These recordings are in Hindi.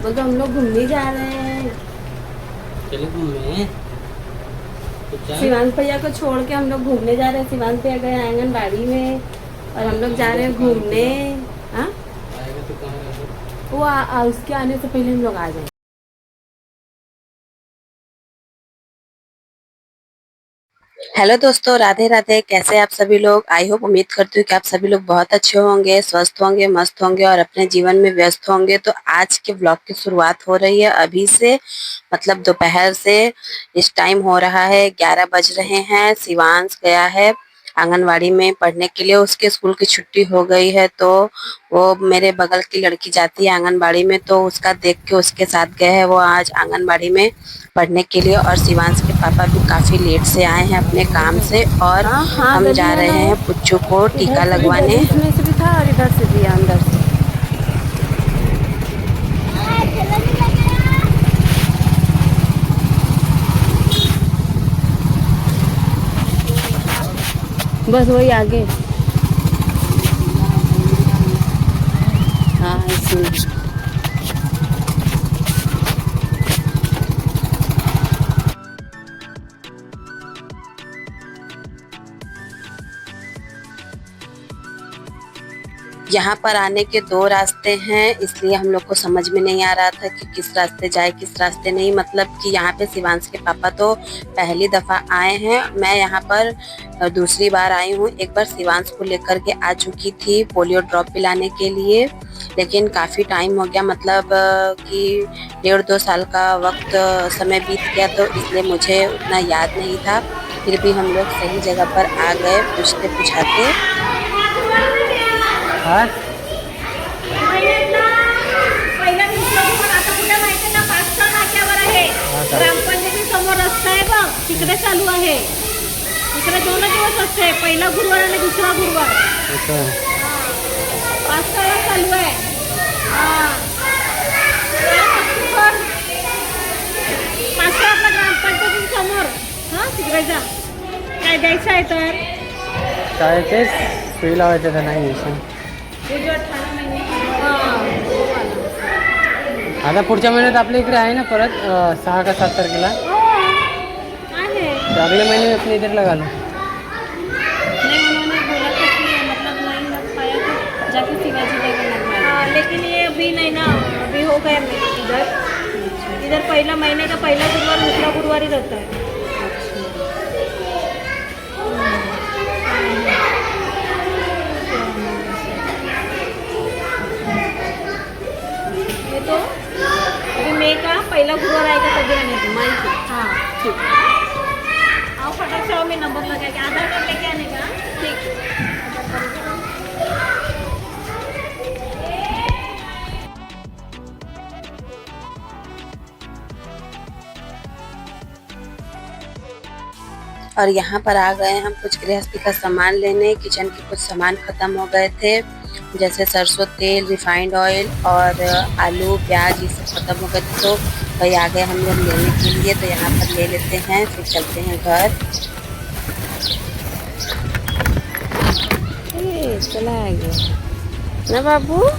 वो तो हम लोग घूमने जा रहे हैं। चले घूमने। शिवांश भैया को छोड़ के हम लोग घूमने जा रहे हैं। शिवांश भैया गए आंगनबाड़ी में और हम लोग जा रहे हैं घूमने। हाँ, आएगा तो कहाँ रहेगा? वो उसके आने से पहले हम लोग आ जाएंगे। हेलो दोस्तों, राधे राधे। कैसे आप सभी लोग? आई होप, उम्मीद करती हूँ कि आप सभी लोग बहुत अच्छे होंगे, स्वस्थ होंगे, मस्त होंगे और अपने जीवन में व्यस्त होंगे। तो आज के ब्लॉग की शुरुआत हो रही है अभी से, मतलब दोपहर से। इस टाइम हो रहा है 11 बज रहे हैं। शिवांश गया है आंगनवाड़ी में पढ़ने के लिए। उसके स्कूल की छुट्टी हो गई है, तो वो मेरे बगल की लड़की जाती है आंगनबाड़ी में, तो उसका देख के उसके साथ गए हैं वो आज आंगनबाड़ी में पढ़ने के लिए। और शिवांश के पापा भी काफी लेट से आए हैं अपने काम से, और हाँ हाँ, हम गली जा वाला रहे है। हैं पुच्चू को इधर टीका से भी लगवाने। गली में से भी था और इधर से भी अंदर से। बस वही आगे। हाँ, इसमें यहाँ पर आने के दो रास्ते हैं, इसलिए हम लोग को समझ में नहीं आ रहा था कि किस रास्ते जाए किस रास्ते नहीं। मतलब कि यहाँ पे शिवांश के पापा तो पहली दफा आए हैं, मैं यहाँ पर दूसरी बार आई हूँ। एक बार शिवांश को लेकर के आ चुकी थी पोलियो ड्रॉप पिलाने के लिए, लेकिन काफी टाइम हो गया, मतलब कि 1.5-2 साल का वक्त समय बीत गया, तो इसलिए मुझे उतना याद नहीं था। फिर भी हम लोग सही जगह पर आ गए पूछते पूछाते। हाँ, पहिला दिवसाला पण आता कुठे माहिती ना, पाचशा नाक्यावर आहे. ग्रामपंचायती समोर रस्ता आहे बघ, तिकडे चालू आहे. तिकडे 2 दिवस असते, पहिला गुरुवार आणि दुसरा गुरुवार. अच्छा। 5 तास चालू आहे. हां. 5 आपल्या ग्रामपंचायती समोर. हां, तिकडे जा. काय द्यायचं आहे तर? काय तेच सुई लावायचं तर नाही दिवसांनी. आता पुढच्या महिन्यात आपल्या इकडे आहे ना परत 6 का 7 तारखेला. हो, आहे. तो अगले महीने में अपने इधर लगा लो. नहीं, उन्होंने बोला था कि मतलब नहीं लग पाया तो जाके शिवाजी नगर लगवाना। हाँ, लेकिन ये अभी नहीं ना, अभी हो गया मेरे इधर पहला महीने का पहला गुरुवार दूसरा गुरुवार ही रहता है। ये तो अभी मई का पहला गुरुवार आएगा तभी आने का, मई को। हाँ, ठीक। आओ फटाक से आओ, मैं नंबर लगा के आधार कार्ड लेके आने का। ठीक। और यहाँ पर आ गए हम कुछ गृहस्थी का सामान लेने। किचन के कुछ सामान खत्म हो गए थे, जैसे सरसों तेल, रिफाइंड ऑयल और आलू प्याज, ये सब खत्म हो गए थे, तो वही आ गए हम लोग लेने के लिए। तो यहाँ पर ले लेते हैं, फिर चलते हैं घर। चला गया ना बाबू।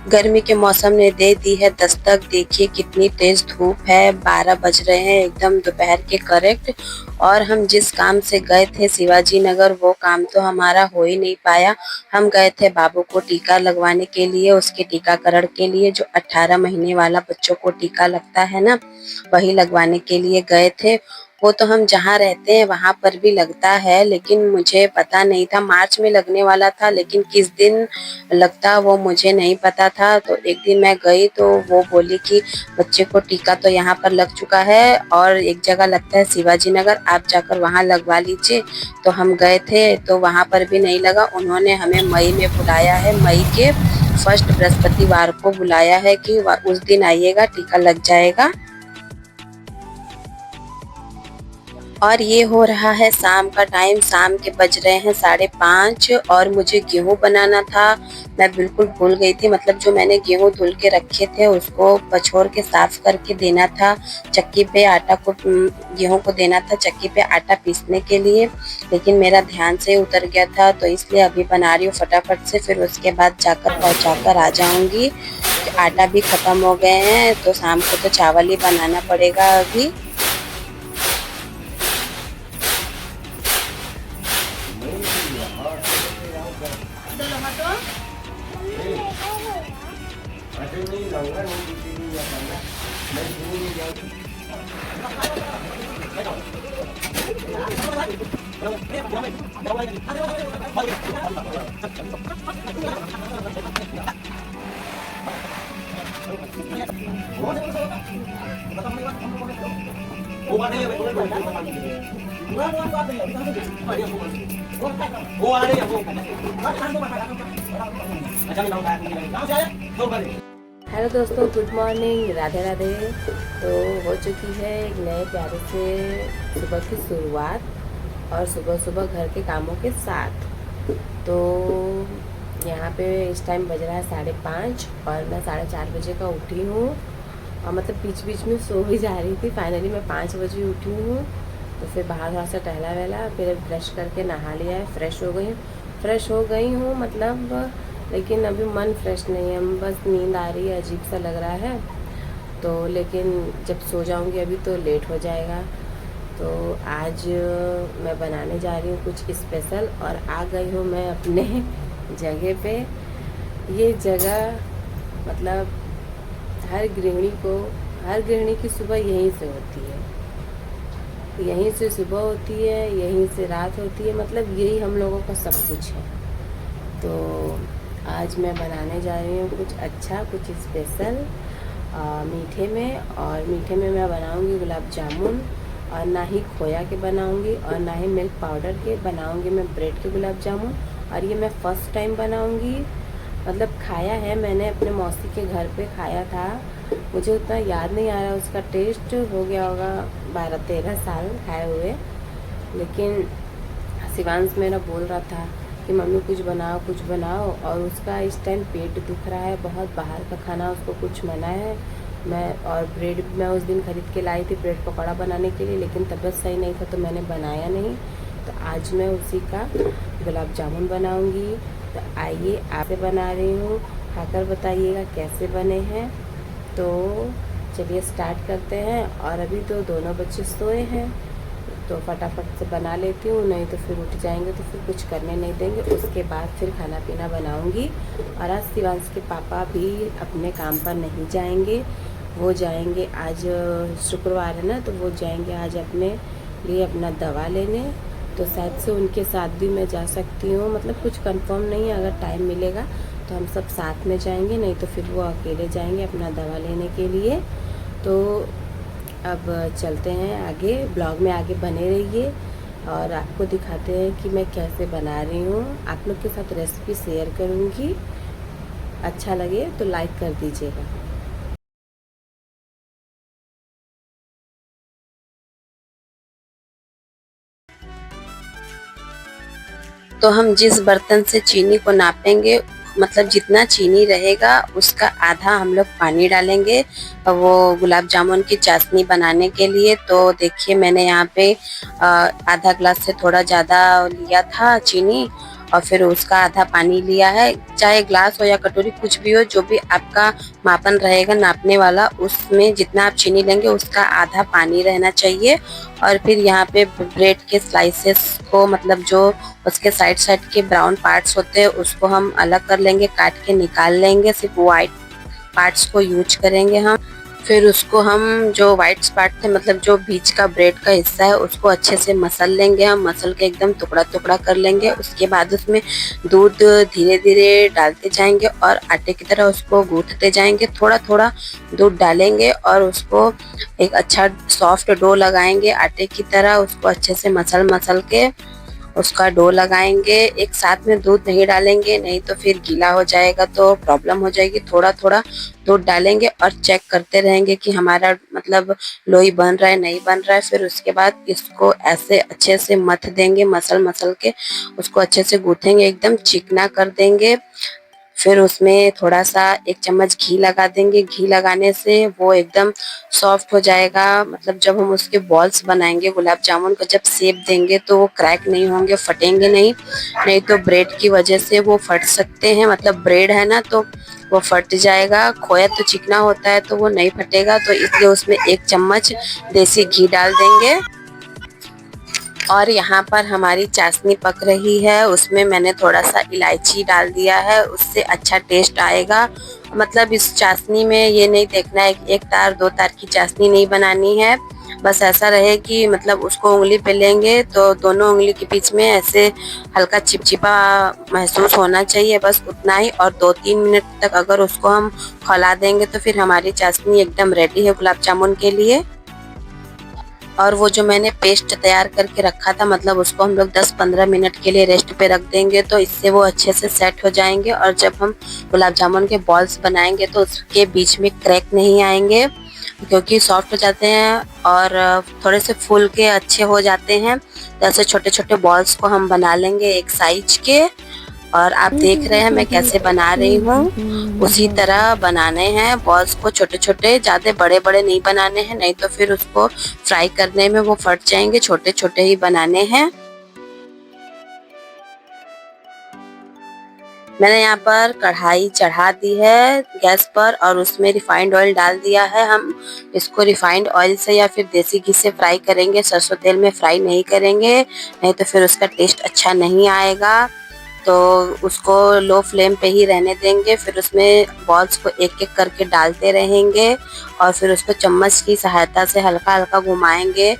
गर्मी के मौसम ने दे दी है दस्तक। देखिए कितनी तेज धूप है, 12 बज रहे हैं एकदम दोपहर के करेक्ट। और हम जिस काम से गए थे शिवाजी नगर, वो काम तो हमारा हो ही नहीं पाया। हम गए थे बाबू को टीका लगवाने के लिए, उसके टीकाकरण के लिए, जो 18 महीने वाला बच्चों को टीका लगता है ना, वही लगवाने के लिए गए थे। वो तो हम जहाँ रहते हैं वहाँ पर भी लगता है, लेकिन मुझे पता नहीं था। मार्च में लगने वाला था, लेकिन किस दिन लगता वो मुझे नहीं पता था। तो एक दिन मैं गई तो वो बोली कि बच्चे को टीका तो यहाँ पर लग चुका है और एक जगह लगता है शिवाजी नगर, आप जाकर वहाँ लगवा लीजिए। तो हम गए थे तो वहाँ पर भी नहीं लगा। उन्होंने हमें मई में बुलाया है, मई के फर्स्ट बृहस्पतिवार को बुलाया है कि उस दिन आइएगा, टीका लग जाएगा। और ये हो रहा है शाम का टाइम। शाम के बज रहे हैं 5:30 और मुझे गेहूं बनाना था। मैं बिल्कुल भूल गई थी, मतलब जो मैंने गेहूं धुल के रखे थे उसको पछोर के साफ करके देना था चक्की पे। आटा को गेहूं को देना था चक्की पे आटा पीसने के लिए, लेकिन मेरा ध्यान से उतर गया था, तो इसलिए अभी बना रही हूँ फटाफट से। फिर उसके बाद जाकर पहुँचा कर आ जाऊंगी। आटा भी खत्म हो गए हैं, तो शाम को तो चावल ही बनाना पड़ेगा अभी। हेलो दोस्तों, गुड मॉर्निंग, राधे राधे। तो हो चुकी है एक नए प्यारे से सुबह की शुरुआत, और सुबह सुबह घर के कामों के साथ। तो यहाँ पे इस टाइम बज रहा है 5:30 और मैं 4:30 बजे का उठी हूँ। और मतलब बीच बीच में सो ही जा रही थी। फाइनली मैं 5 बजे उठी हूँ। तो फिर बाहर से टहला वहला, फिर ब्रश करके नहा लिया है, फ्रेश हो गई हूँ मतलब। लेकिन अभी मन फ्रेश नहीं है, बस नींद आ रही है, अजीब सा लग रहा है। तो लेकिन जब सो जाऊंगी अभी तो लेट हो जाएगा। तो आज मैं बनाने जा रही हूँ कुछ स्पेशल, और आ गई हूँ मैं अपने जगह पे। ये जगह मतलब हर गृहिणी की सुबह यहीं से होती है, यहीं से सुबह होती है, यहीं से रात होती है, मतलब यही हम लोगों का सब कुछ है। तो आज मैं बनाने जा रही हूँ कुछ अच्छा, कुछ स्पेशल मीठे में। और मीठे में मैं बनाऊँगी गुलाब जामुन, और ना ही खोया के बनाऊँगी और ना ही मिल्क पाउडर के बनाऊँगी। मैं ब्रेड के गुलाब जामुन, और ये मैं फ़र्स्ट टाइम बनाऊँगी। मतलब खाया है मैंने, अपने मौसी के घर पे खाया था, मुझे उतना याद नहीं आ रहा उसका टेस्ट। हो गया होगा 12-13 साल खाए हुए। लेकिन शिवांश मेरा बोल रहा था कि मम्मी कुछ बनाओ, और उसका इस टाइम पेट दुख रहा है बहुत, बाहर का खाना उसको कुछ मना है। और ब्रेड मैं उस दिन ख़रीद के लाई थी ब्रेड पकौड़ा बनाने के लिए, लेकिन तबीयत सही नहीं था तो मैंने बनाया नहीं। तो आज मैं उसी का गुलाब जामुन बनाऊंगी। तो आइए, आपसे बना रही हूँ, खाकर बताइएगा कैसे बने हैं। तो चलिए स्टार्ट करते हैं। और अभी तो दोनों बच्चे सोए हैं, तो फटाफट से बना लेती हूँ, नहीं तो फिर उठ जाएंगे तो फिर कुछ करने नहीं देंगे। उसके बाद फिर खाना पीना बनाऊंगी। और आज शिवांश के पापा भी अपने काम पर नहीं जाएंगे, वो जाएंगे आज शुक्रवार है ना, तो वो जाएंगे आज अपने लिए अपना दवा लेने। तो शायद से उनके साथ भी मैं जा सकती हूँ, मतलब कुछ कंफर्म नहीं है। अगर टाइम मिलेगा तो हम सब साथ में जाएंगे, नहीं तो फिर वो अकेले जाएंगे अपना दवा लेने के लिए। तो अब चलते हैं आगे, ब्लॉग में आगे बने रहिए और आपको दिखाते हैं कि मैं कैसे बना रही हूँ। आप लोग के साथ रेसिपी शेयर करूँगी, अच्छा लगे तो लाइक कर दीजिएगा। तो हम जिस बर्तन से चीनी को नापेंगे, मतलब जितना चीनी रहेगा उसका आधा हम लोग पानी डालेंगे वो गुलाब जामुन की चाशनी बनाने के लिए। तो देखिए मैंने यहाँ पे आधा ग्लास से थोड़ा ज़्यादा लिया था चीनी, और फिर उसका आधा पानी लिया है। चाहे ग्लास हो या कटोरी, कुछ भी हो, जो भी आपका मापन रहेगा नापने वाला, उसमें जितना आप चीनी लेंगे उसका आधा पानी रहना चाहिए। और फिर यहाँ पे ब्रेड के स्लाइसेस को, मतलब जो उसके साइड के ब्राउन पार्ट्स होते हैं उसको हम अलग कर लेंगे, काट के निकाल लेंगे। सिर्फ वाइट पार्ट्स को यूज करेंगे हम। फिर उसको हम जो वाइट पार्ट थे, मतलब जो बीच का ब्रेड का हिस्सा है, उसको अच्छे से मसल लेंगे हम, मसल के एकदम टुकड़ा टुकड़ा कर लेंगे। उसके बाद उसमें दूध धीरे धीरे डालते जाएंगे और आटे की तरह उसको गूंथते जाएंगे। थोड़ा थोड़ा दूध डालेंगे और उसको एक अच्छा सॉफ्ट डो लगाएंगे आटे की तरह, उसको अच्छे से मसल के। उसका डो लगाएंगे। एक साथ में दूध नहीं डालेंगे, नहीं तो फिर गीला हो जाएगा तो प्रॉब्लम हो जाएगी। थोड़ा थोड़ा दूध डालेंगे और चेक करते रहेंगे कि हमारा मतलब लोई बन रहा है नहीं बन रहा है। फिर उसके बाद इसको ऐसे अच्छे से मथ देंगे, मसल के उसको अच्छे से गूंथेंगे, एकदम चिकना कर देंगे। फिर उसमें थोड़ा सा 1 चम्मच घी लगा देंगे। घी लगाने से वो एकदम सॉफ्ट हो जाएगा। मतलब जब हम उसके बॉल्स बनाएंगे गुलाब जामुन को, जब शेप देंगे तो वो क्रैक नहीं होंगे, फटेंगे नहीं। नहीं तो ब्रेड की वजह से वो फट सकते हैं। मतलब ब्रेड है ना तो वो फट जाएगा। खोया तो चिकना होता है तो वो नहीं फटेगा, तो इसलिए उसमें 1 चम्मच देसी घी डाल देंगे। और यहाँ पर हमारी चाशनी पक रही है, उसमें मैंने थोड़ा सा इलायची डाल दिया है, उससे अच्छा टेस्ट आएगा। मतलब इस चाशनी में ये नहीं देखना है 1 तार 2 तार की चाशनी नहीं बनानी है। बस ऐसा रहे कि मतलब उसको उंगली पे लेंगे तो दोनों उंगली के बीच में ऐसे हल्का चिपचिपा महसूस होना चाहिए, बस उतना ही। और 2-3 मिनट तक अगर उसको हम खौला देंगे तो फिर हमारी चाशनी एकदम रेडी है गुलाब जामुन के लिए। और वो जो मैंने पेस्ट तैयार करके रखा था, मतलब उसको हम लोग 10-15 मिनट के लिए रेस्ट पे रख देंगे, तो इससे वो अच्छे से सेट हो जाएंगे। और जब हम गुलाब जामुन के बॉल्स बनाएंगे तो उसके बीच में क्रैक नहीं आएंगे, क्योंकि सॉफ्ट हो जाते हैं और थोड़े से फूल के अच्छे हो जाते हैं। तो ऐसे छोटे छोटे बॉल्स को हम बना लेंगे एक साइज के। और आप देख रहे हैं मैं कैसे बना रही हूँ, उसी तरह बनाने हैं बॉल्स को छोटे छोटे, ज्यादा बड़े बड़े नहीं बनाने हैं, नहीं तो फिर उसको फ्राई करने में वो फट जाएंगे। छोटे छोटे ही बनाने हैं। मैंने यहाँ पर कढ़ाई चढ़ा दी है गैस पर और उसमें रिफाइंड ऑयल डाल दिया है। हम इसको रिफाइंड ऑयल से या फिर देसी घी से फ्राई करेंगे, सरसों तेल में फ्राई नहीं करेंगे, नहीं तो फिर उसका टेस्ट अच्छा नहीं आएगा। तो उसको लो फ्लेम पे ही रहने देंगे। फिर उसमें बॉल्स को एक एक करके डालते रहेंगे और फिर उसको चम्मच की सहायता से हल्का हल्का घुमाएंगे।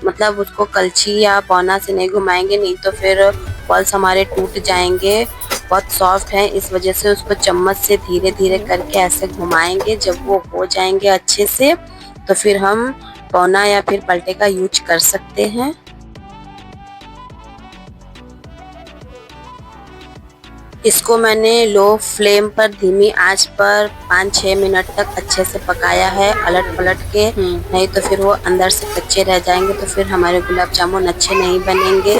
मतलब उसको कलछी या पौना से नहीं घुमाएंगे, नहीं तो फिर बॉल्स हमारे टूट जाएंगे। बहुत सॉफ्ट है, इस वजह से उसको चम्मच से धीरे धीरे करके ऐसे घुमाएंगे। जब वो हो जाएंगे अच्छे से तो फिर हम पौना या फिर पलटे का यूज कर सकते हैं। इसको मैंने लो फ्लेम पर धीमी आंच पर 5-6 मिनट तक अच्छे से पकाया है, अलट पलट के, नहीं तो फिर वो अंदर से कच्चे रह जाएंगे, तो फिर हमारे गुलाब जामुन अच्छे नहीं बनेंगे।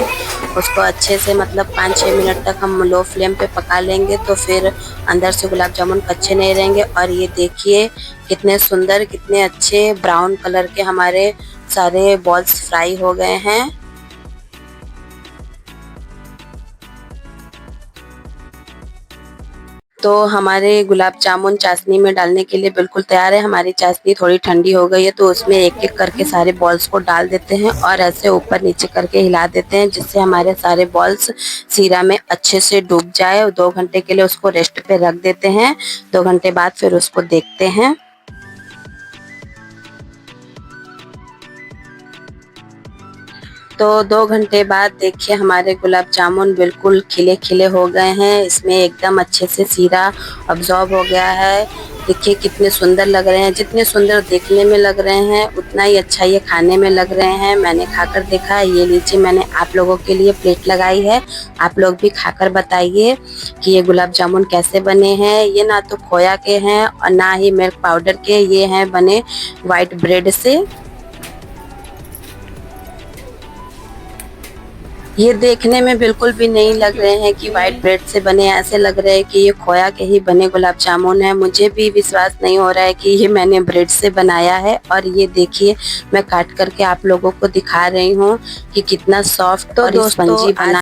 उसको अच्छे से मतलब 5-6 मिनट तक हम लो फ्लेम पे पका लेंगे तो फिर अंदर से गुलाब जामुन कच्चे नहीं रहेंगे। और ये देखिए कितने सुंदर, कितने अच्छे ब्राउन कलर के हमारे सारे बॉल्स फ्राई हो गए हैं। तो हमारे गुलाब जामुन चाशनी में डालने के लिए बिल्कुल तैयार है। हमारी चाशनी थोड़ी ठंडी हो गई है तो उसमें एक एक करके सारे बॉल्स को डाल देते हैं और ऐसे ऊपर नीचे करके हिला देते हैं, जिससे हमारे सारे बॉल्स शीरा में अच्छे से डूब जाए। 2 घंटे के लिए उसको रेस्ट पे रख देते हैं। 2 घंटे बाद फिर उसको देखते हैं। तो 2 घंटे बाद देखिए हमारे गुलाब जामुन बिल्कुल खिले खिले हो गए हैं। इसमें एकदम अच्छे से शीरा अब्जॉर्ब हो गया है। देखिए कितने सुंदर लग रहे हैं। जितने सुंदर देखने में लग रहे हैं उतना ही अच्छा ये खाने में लग रहे हैं। मैंने खाकर देखा है। ये लीजिए मैंने आप लोगों के लिए प्लेट लगाई है, आप लोग भी खाकर बताइए कि ये गुलाब जामुन कैसे बने हैं। ये ना तो खोया के हैं और ना ही मिल्क पाउडर के, ये हैं बने वाइट ब्रेड से। ये देखने में बिल्कुल भी नहीं लग रहे हैं कि व्हाइट ब्रेड से बने, ऐसे लग रहे हैं कि ये खोया के ही बने गुलाब जामुन है। मुझे भी विश्वास नहीं हो रहा है कि ये मैंने ब्रेड से बनाया है। और ये देखिए मैं काट करके आप लोगों को दिखा रही हूँ कि कितना सॉफ्ट और स्पंजी बना।